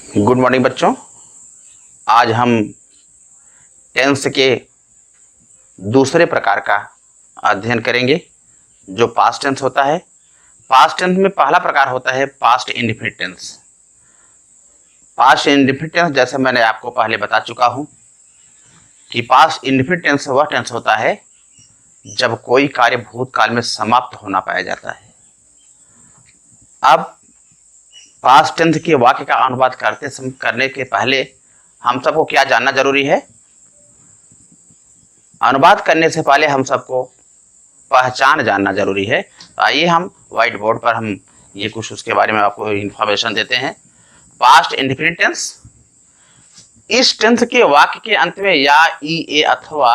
Good morning बच्चों। आज हम टेंस के दूसरे प्रकार का अध्ययन करेंगे जो पास्ट टेंस होता है। पास्ट टेंस में पहला प्रकार होता है past indefinite tense. Past indefinite tense जैसे मैंने आपको पहले बता चुका हूं कि पास्ट इंडेफिनिट टेंस वह टेंस होता है जब कोई कार्य भूतकाल में समाप्त होना पाया जाता है। अब पास्ट टेंस के वाक्य का अनुवाद करने के पहले हम सबको क्या जानना जरूरी है? अनुवाद करने से पहले हम सबको पहचान जानना जरूरी है। तो आइए हम व्हाइट बोर्ड पर हम ये कुछ उसके बारे में आपको इंफॉर्मेशन देते हैं। पास्ट इंडेफिनिट टेंस, इस टेंस के वाक्य के अंत में या ई अथवा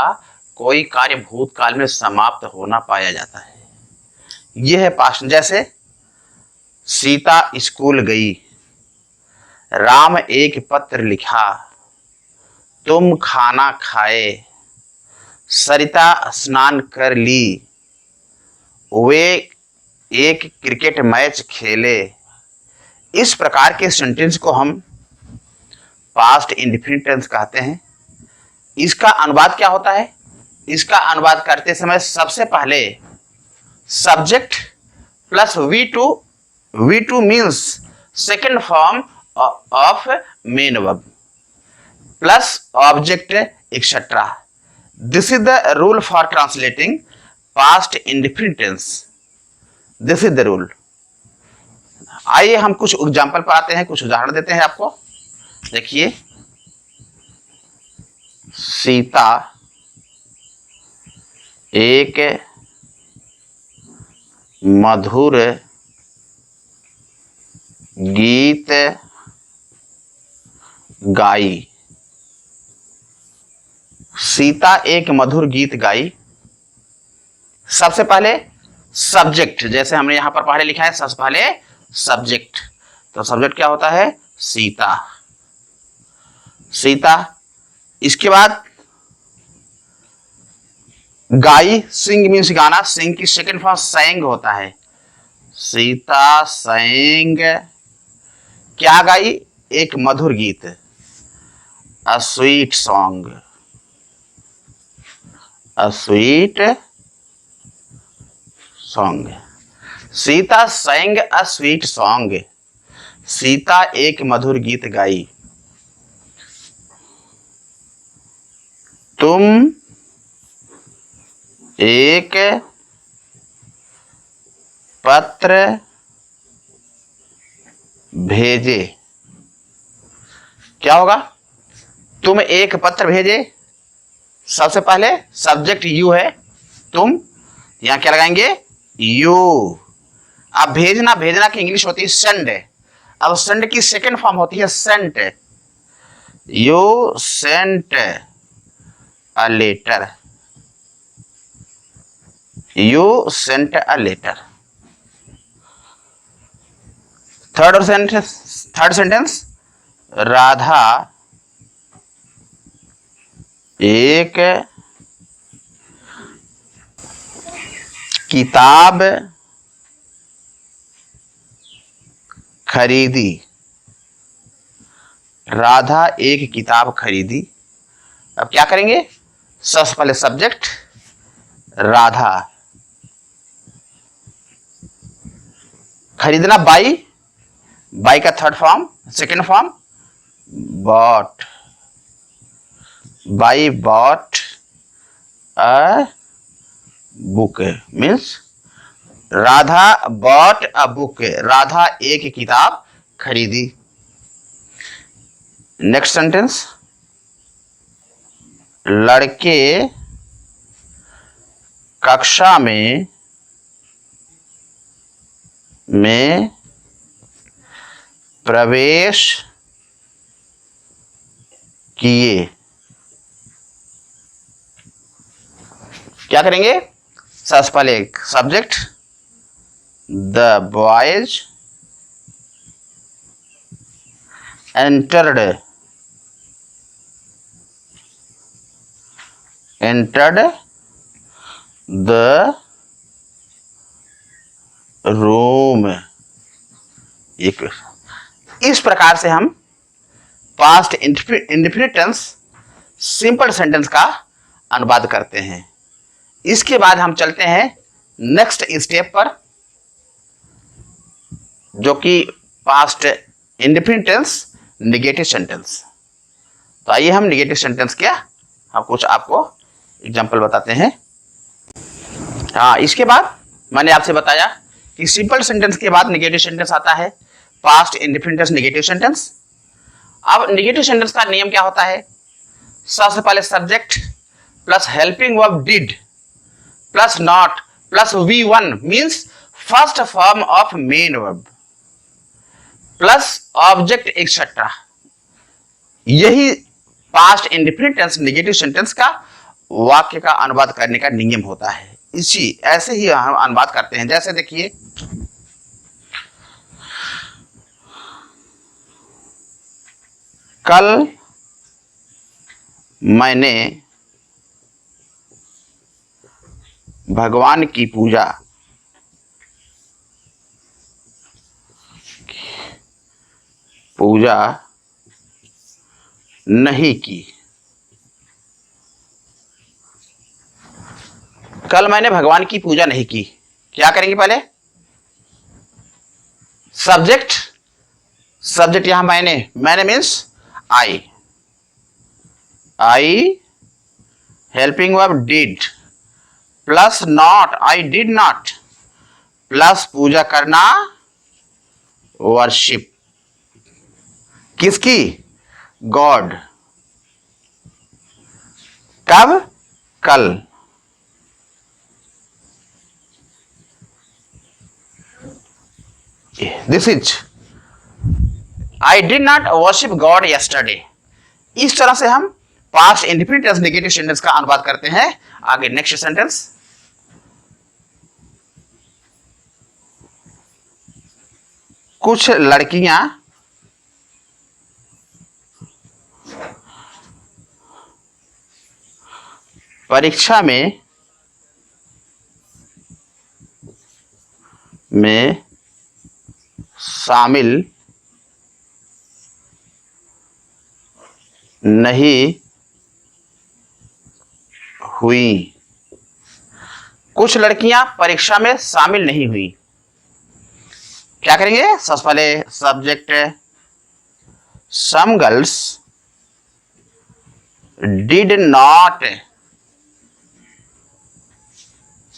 कोई कार्य भूतकाल में समाप्त होना पाया जाता है। यह है पास्ट। जैसे सीता स्कूल गई, राम एक पत्र लिखा, तुम खाना खाए, सरिता स्नान कर ली, वे एक क्रिकेट मैच खेले। इस प्रकार के सेंटेंस को हम पास्ट इंडेफिनिट टेंस कहते हैं। इसका अनुवाद क्या होता है? इसका अनुवाद करते समय सबसे पहले subject plus V2 means second form of main verb plus object etcetera. This is the rule for translating past indefinite tense. This is the rule. आइए हम कुछ एग्जाम्पल पर आते हैं, कुछ उदाहरण देते हैं आपको। देखिए, सीता एक मधुर गीत गाई। सीता एक मधुर गीत गाई। सबसे पहले सब्जेक्ट, जैसे हमने यहां पर पहले लिखा है, सबसे पहले सब्जेक्ट। तो सब्जेक्ट क्या होता है? सीता। सीता। इसके बाद गाई, सिंग मीन्स गाना। सिंग की सेकेंड फॉर्म सैंग होता है। सीता सैंग, क्या गाई? एक मधुर गीत, a sweet song. A sweet song. Sita सैंग a sweet song. Sita एक मधुर गीत गाई। तुम एक पत्र भेजे। क्या होगा? तुम एक पत्र भेजे। सबसे पहले सब्जेक्ट यू है, तुम। यहां क्या लगाएंगे? यू। अब भेजना, भेजना की इंग्लिश होती है सेंड। अब सेंड की सेकेंड फॉर्म होती है sent. You sent a letter. You sent a letter. Third sentence, Radha एक किताब खरीदी। राधा एक किताब खरीदी। अब क्या करेंगे? सबसे पहले सब्जेक्ट राधा, खरीदना बाई, बाई का third form, second form bought. Buy bought a book means Radha bought a book. Radha एक किताब खरीदी। नेक्स्ट सेंटेंस, लड़के कक्षा में प्रवेश किए। क्या करेंगे? सबसे पहले subject the boys entered the room। एक इस प्रकार से हम past indefinite tense simple sentence का अनुवाद करते हैं। इसके बाद हम चलते हैं नेक्स्ट स्टेप पर, जो कि past indefinite tense negative sentence. तो आइए हम नेगेटिव सेंटेंस क्या हम कुछ आपको एग्जांपल बताते हैं। हाँ, इसके बाद मैंने आपसे बताया कि सिंपल सेंटेंस के बाद नेगेटिव सेंटेंस आता है, past indefinite tense negative sentence. अब नेगेटिव सेंटेंस का नियम क्या होता है? सबसे पहले subject plus helping verb did plus not plus V1 means first form of main verb plus object etcetera. यही past indefinite tense negative sentence का वाक्य का अनुवाद करने का नियम होता है। इसी ऐसे ही हम अनुवाद करते हैं। जैसे देखिए, कल मैंने भगवान की पूजा नहीं की। कल मैंने भगवान की पूजा नहीं की। क्या करेंगे? पहले सब्जेक्ट, सब्जेक्ट यहां मैंने means I helping verb did plus not I did not plus पूजा करना वर्शिप। किसकी? गॉड। कब? कल। This is I did not worship God yesterday. इस तरह से हम past indefinite tense negative sentence का अनुवाद करते हैं। आगे नेक्स्ट सेंटेंस, कुछ लड़कियां परीक्षा में शामिल नहीं हुई। कुछ लड़कियां परीक्षा में शामिल नहीं हुई। क्या करेंगे? सबसे पहले subject, some girls did not,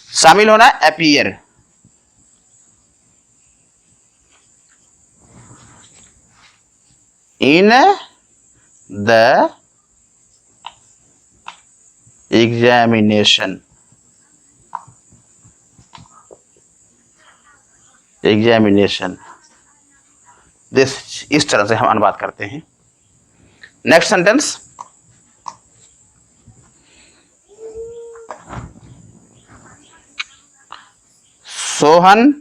शामिल होना appear, in the examination this. इस तरह से हम अनुवाद करते हैं। नेक्स्ट सेंटेंस, सोहन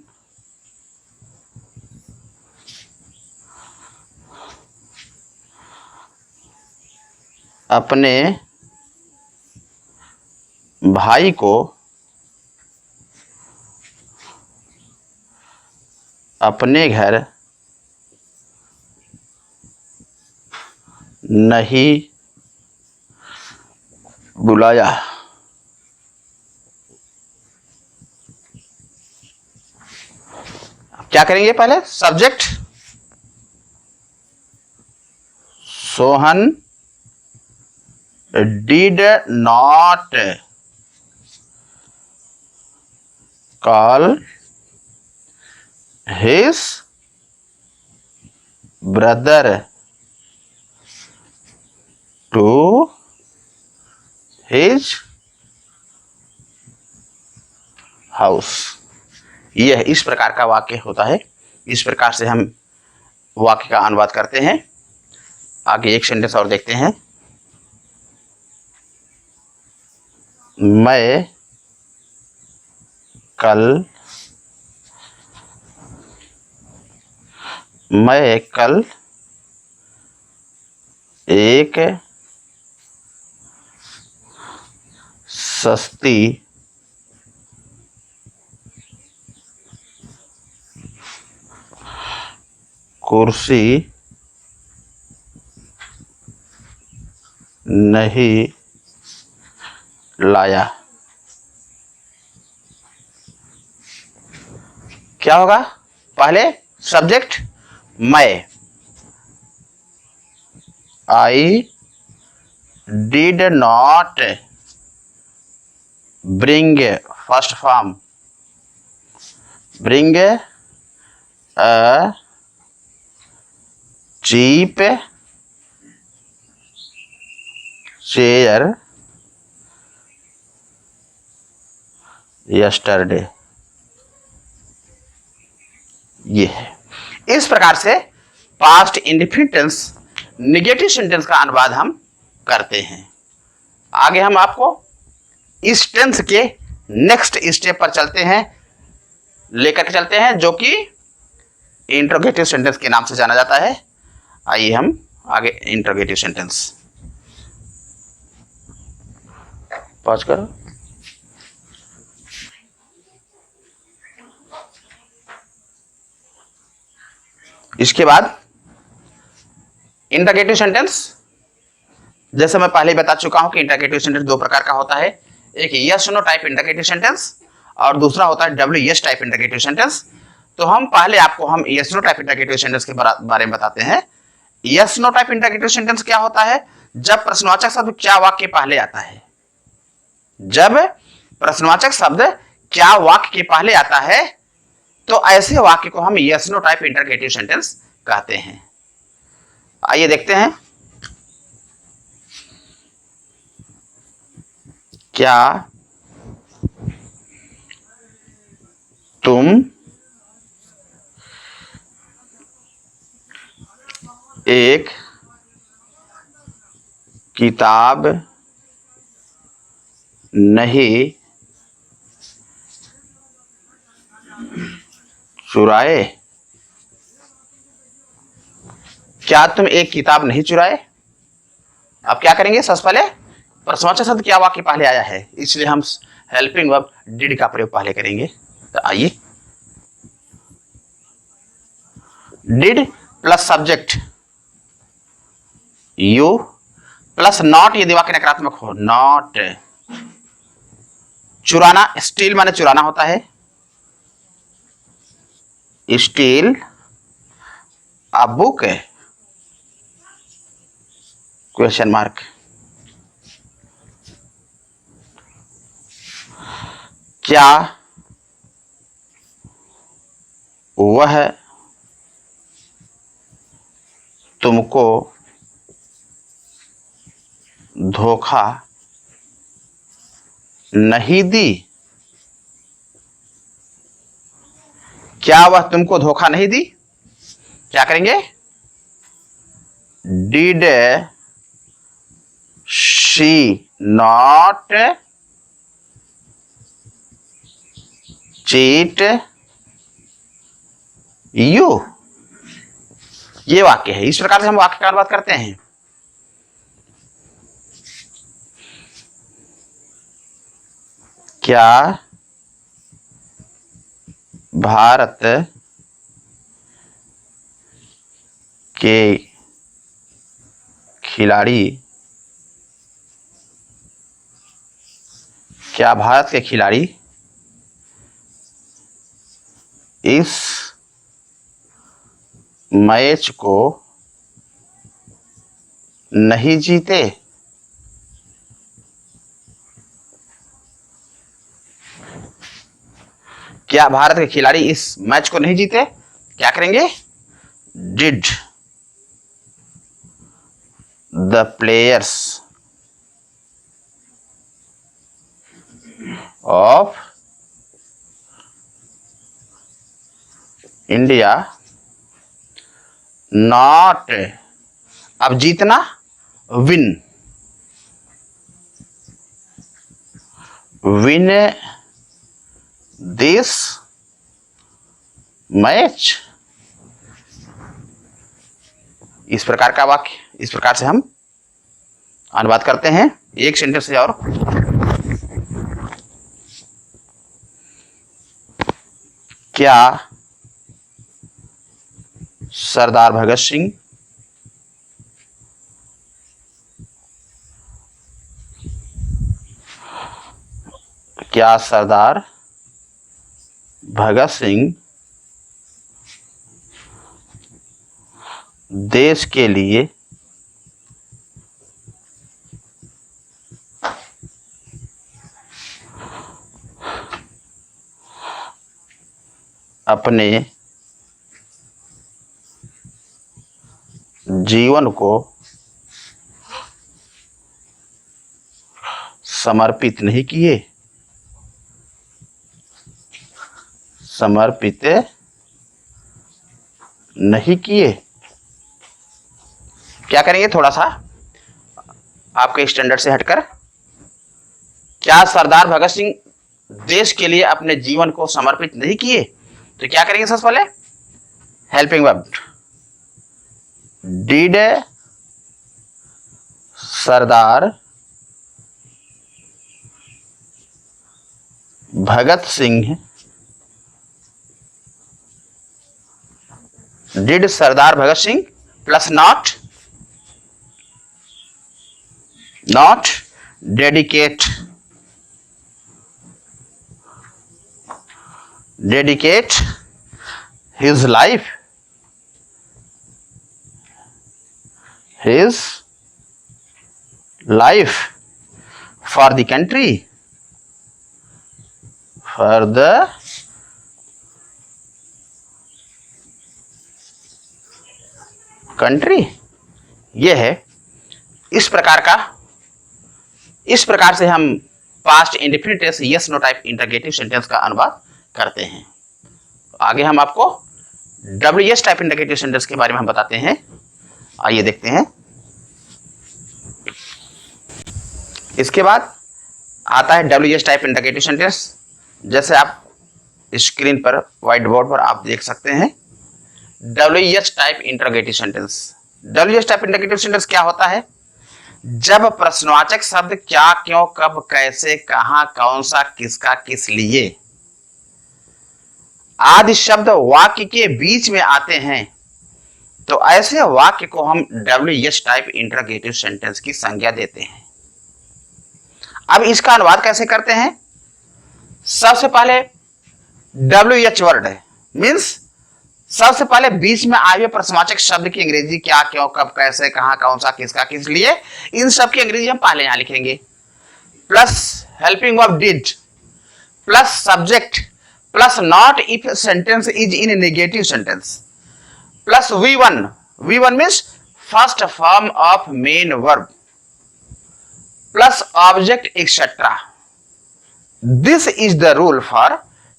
अपने भाई को अपने घर नहीं बुलाया। क्या करेंगे? पहले subject, Sohan did not call his brother to his house। यह इस प्रकार का वाक्य होता है। इस प्रकार से हम वाक्य का अनुवाद करते हैं। आगे एक सेंटेंस और देखते हैं, मैं कल एक सस्ती कुर्सी नहीं लाया। क्या होगा? पहले सब्जेक्ट मैं, I did not bring, first form bring a cheap chair yesterday. ये है। इस प्रकार से past indefinite tense negative sentence का अनुवाद हम करते हैं। आगे हम आपको इस टेंस के नेक्स्ट स्टेप पर चलते हैं, लेकर के चलते हैं, जो कि इंट्रोगेटिव सेंटेंस के नाम से जाना जाता है। आइए हम आगे इंट्रोगेटिव सेंटेंस पॉज करो। इसके बाद इंट्रोगेटिव सेंटेंस, जैसे मैं पहले बता चुका हूं कि इंट्रोगेटिव सेंटेंस दो प्रकार का होता है, एक yes no type interrogative sentence और दूसरा होता है W yes type interrogative sentence. तो हम पहले आपको हम yes no type interrogative sentence के बारे में बताते हैं। Yes no type interrogative sentence क्या होता है? जब प्रश्नवाचक शब्द क्या वाक्य पहले आता है, जब प्रश्नवाचक शब्द क्या वाक्य के पहले आता है, तो ऐसे वाक्य को हम yes no type interrogative sentence कहते हैं। आइए देखते हैं। क्या तुम एक किताब नहीं चुराए? क्या तुम एक किताब नहीं चुराए? अब क्या करेंगे? सबसे पहले प्रश्नवाचक शब्द क्या वाक्य पहले आया है, इसलिए हम हेल्पिंग वर्ब डिड का प्रयोग पहले करेंगे। तो आइए, did plus subject you plus not, यदि वाक्य नकारात्मक हो, नॉट। चुराना, स्टील माने चुराना होता है, steel a book, question mark. क्या वह तुमको धोखा नहीं दी? क्या वह तुमको धोखा नहीं दी? क्या करेंगे? Did she not cheat you? ये वाक्य है। इस प्रकार से हम वाक्य का अनुवाद करते हैं। क्या भारत के खिलाड़ी, क्या भारत के खिलाड़ी इस मैच को नहीं जीते? क्या भारत के खिलाड़ी इस मैच को नहीं जीते? क्या करेंगे? Did the players of India not, अब जीतना विन, विन दिस मैच? इस प्रकार का वाक्य, इस प्रकार से हम अनुवाद करते हैं। एक सेंटेंस से और, क्या सरदार भगत सिंह क्या सरदार भगत सिंह देश के लिए अपने जीवन को समर्पित नहीं किए? समर्पित नहीं किए। क्या करेंगे, थोड़ा सा आपके स्टैंडर्ड से हटकर, क्या सरदार भगत सिंह देश के लिए अपने जीवन को समर्पित नहीं किए? तो क्या करेंगे सबसे पहले, helping verb, did Sardar Bhagat Singh, did Sardar Bhagat Singh plus not dedicate his life for the country, ये है। इस प्रकार से हम past indefinite tense yes no type interrogative sentence का अनुवाद करते हैं। आगे हम आपको WS टाइप इंटरगेटिव सेंटेंस के बारे में हम बताते हैं। आइए देखते हैं। इसके बाद आता है WS टाइप इंटरगेटिव सेंटेंस। जैसे आप स्क्रीन पर व्हाइट बोर्ड पर आप देख सकते हैं WS type interrogative sentence. WS type interrogative sentence क्या होता है? जब प्रश्नवाचक शब्द क्या, क्यों, कब, कैसे, कहां, कौन सा, किसका, किस लिए आदि शब्द वाक्य के बीच में आते हैं तो ऐसे वाक्य को हम WS टाइप इंटरगेटिव सेंटेंस की संज्ञा देते हैं। अब इसका अनुवाद कैसे करते हैं? सबसे पहले WH वर्ड है, मीन्स सबसे पहले बीच में आए हुए प्रश्नवाचक शब्द की अंग्रेजी क्या, क्यों, कब, कैसे, कहां, कौन सा, किसका, किस लिए, इन सब की अंग्रेजी हम पहले यहां लिखेंगे। Plus helping verb did plus subject plus not if sentence is in negative sentence plus V1 means first form of main verb plus object etcetera. This is the rule for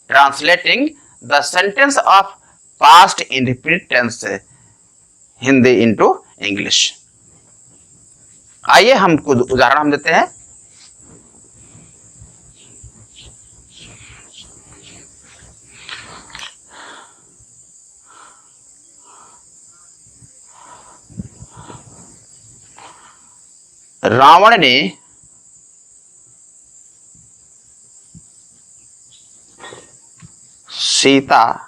translating the sentence of past indefinite tense Hindi into English. आइए हम कुछ उदाहरण हम देते हैं। रावण ने सीता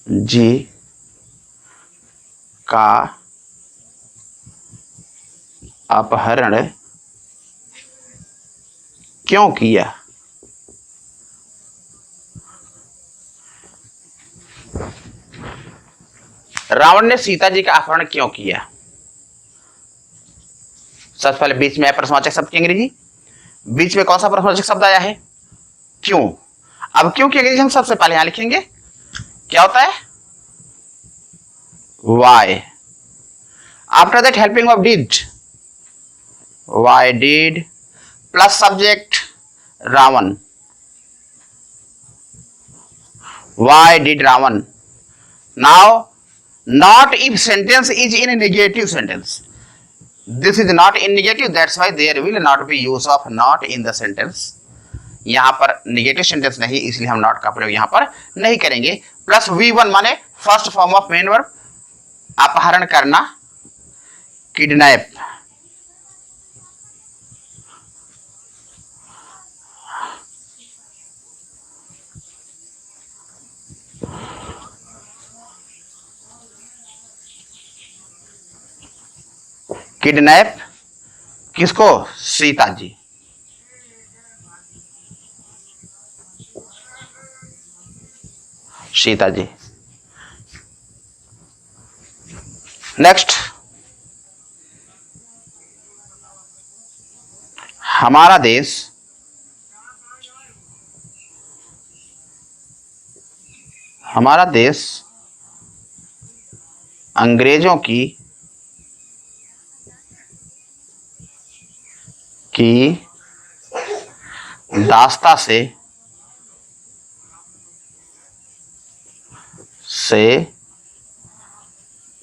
जी का अपहरण क्यों किया? रावण ने सीता जी का अपहरण क्यों किया? सबसे पहले बीच में प्रश्नवाचक शब्द की अंग्रेजी, बीच में कौन सा प्रश्नवाचक शब्द आया है? क्यों। अब क्यों की अंग्रेजी हम सबसे पहले यहां लिखेंगे, क्या होता है? Why। After that helping verb did, Why did plus subject Ravan, Why did Ravan. Now not if sentence is in negative sentence, this is not in negative, that's why there will not be use of not in the sentence. यहां पर negative sentence नहीं, इसलिए हम not का प्रयोग यहां पर नहीं करेंगे। प्लस V1 माने first form of main verb, अपहरण करना, किडनैप। किडनैप किसको? सीता जी। सीता जी। नेक्स्ट, हमारा देश अंग्रेजों की दास्ता से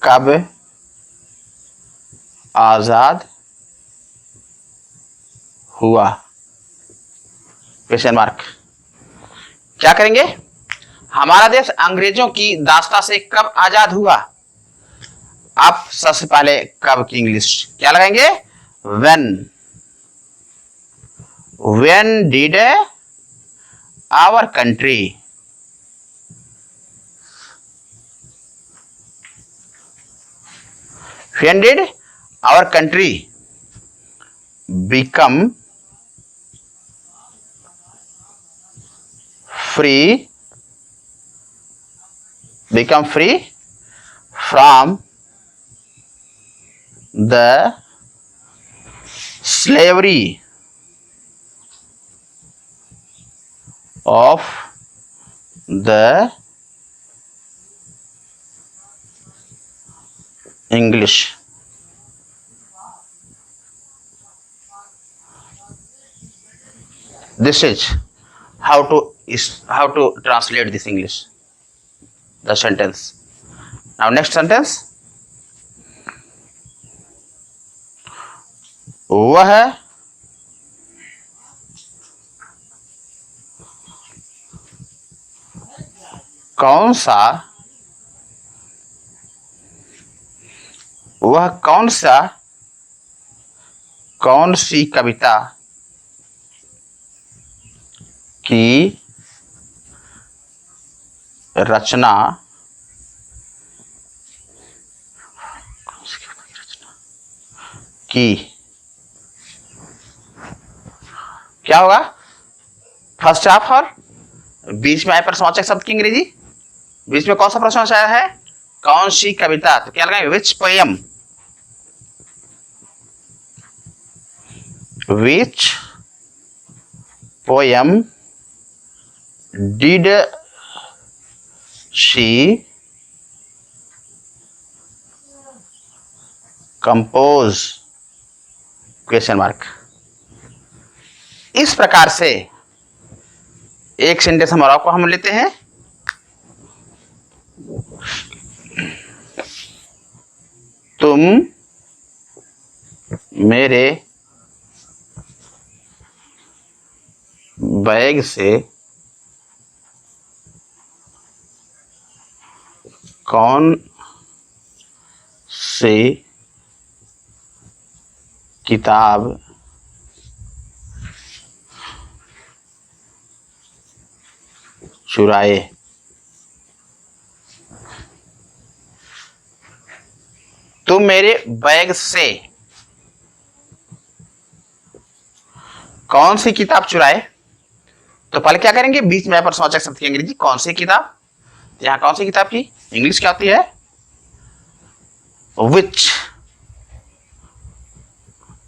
कब आजाद हुआ? Question mark. क्या करेंगे? हमारा देश अंग्रेजों की दास्ता से कब आजाद हुआ? आप सबसे पहले कब की इंग्लिश क्या लगाएंगे? When did our country become free from the slavery of the English. This is how to translate this English, the sentence. Now next sentence, वह कौन सी कविता की रचना की? क्या होगा? फर्स्ट हाफ और बीच में आए प्रश्नवाचक शब्द की अंग्रेजी, बीच में कौन सा प्रश्नवाचक आया है? कौन सी कविता? तो क्या लगाएंगे? Which poem did she compose? Question mark. इस प्रकार से एक सेंटेंस हमारा को हम लेते हैं, तुम मेरे बैग से कौन सी किताब चुराए? तुम मेरे बैग से कौन सी किताब चुराए? तो पहले क्या करेंगे? बीच में प्रश्नवाचक शब्द की अंग्रेजी कौन सी किताब, यहां कौन सी किताब की इंग्लिश क्या होती है?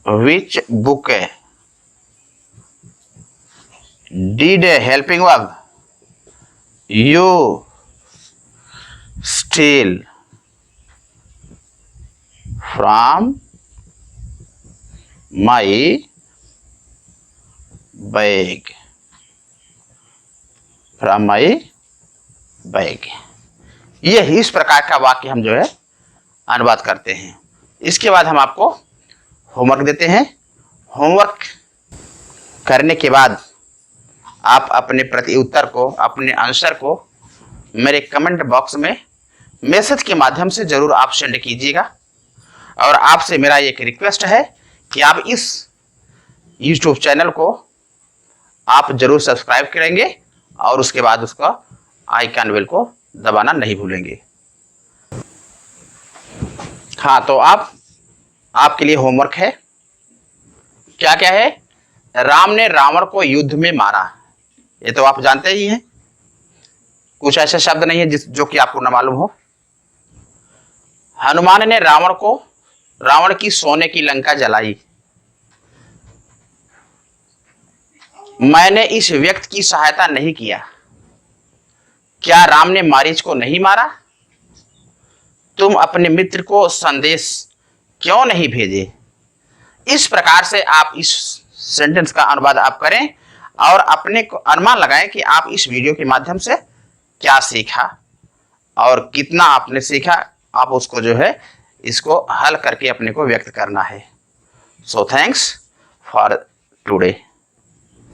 Which book did helping verb you steel from my bag? यह इस प्रकार का वाक्य हम जो है अनुवाद करते हैं। इसके बाद हम आपको होमवर्क देते हैं। होमवर्क करने के बाद आप अपने प्रति उत्तर को, अपने आंसर को मेरे कमेंट बॉक्स में मैसेज के माध्यम से जरूर आप सेंड कीजिएगा। और आपसे मेरा एक रिक्वेस्ट है कि आप इस YouTube चैनल को आप जरूर सब्सक्राइब करेंगे और उसके बाद उसका आइकन बेल को दबाना नहीं भूलेंगे। हाँ, तो आपके लिए होमवर्क है। क्या क्या है? राम ने रावण को युद्ध में मारा, ये तो आप जानते ही हैं। कुछ ऐसे शब्द नहीं है जो कि आपको न मालूम हो। हनुमान ने रावण की सोने की लंका जलाई। मैंने इस व्यक्ति की सहायता नहीं किया। क्या राम ने मारीच को नहीं मारा? तुम अपने मित्र को संदेश क्यों नहीं भेजे? इस प्रकार से आप इस सेंटेंस का अनुवाद आप करें और अपने को अनुमान लगाएं कि आप इस वीडियो के माध्यम से क्या सीखा और कितना आपने सीखा। आप उसको जो है इसको हल करके अपने को व्यक्त करना है। So thanks for today.